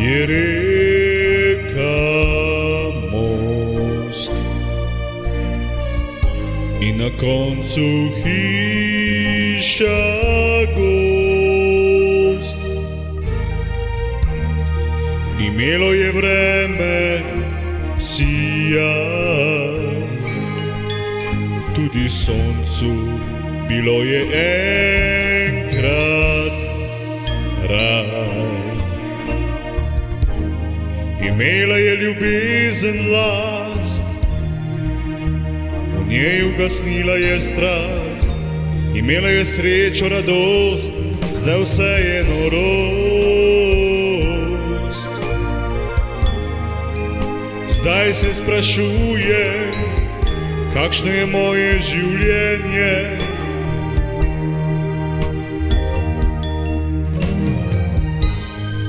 je reka most in na koncu hiša gozd. Imelo je vreme sijaj, tudi soncu bilo je enkrat raj. Imela je ljubezen last, v njej ugasnila je strast. Imela je srečo, radost, zdaj vse je norost. Zdaj se sprašuje, kakšno je moje življenje.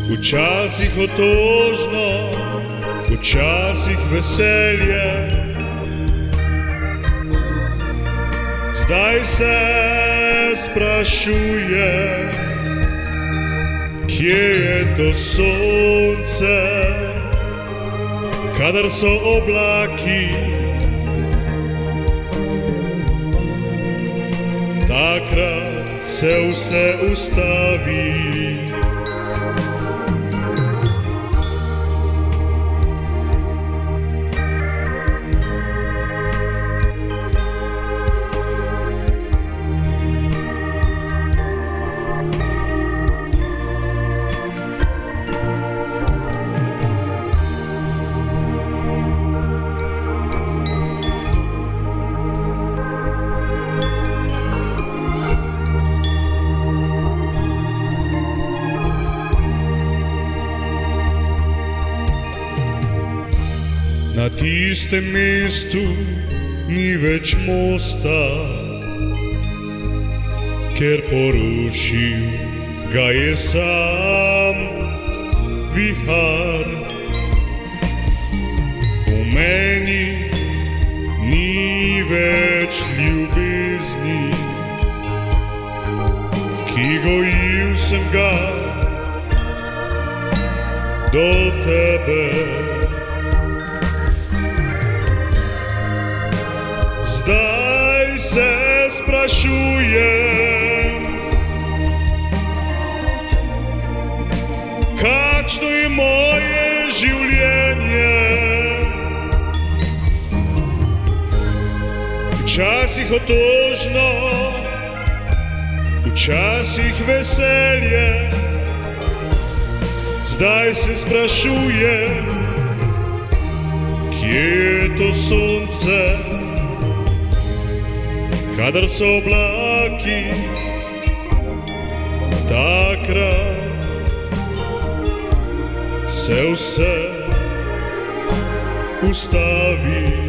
Včasih otožno, včasih veselje. Zdaj se sprašuje, kje je to sonce, kadar so oblaki. Takrat se vse ustavi. Na tistem mestu ni več mosta, ker porušil ga je sam vihar. V meni ni več ljubezni, ki gojil sem ga do tebe. Zdaj se sprašujem, kakšno je moje življenje. Včasih otožno, včasih veselje. Zdaj se sprašujem, kje je to sonce, kadar so oblaki. Takrat se vse ustavi.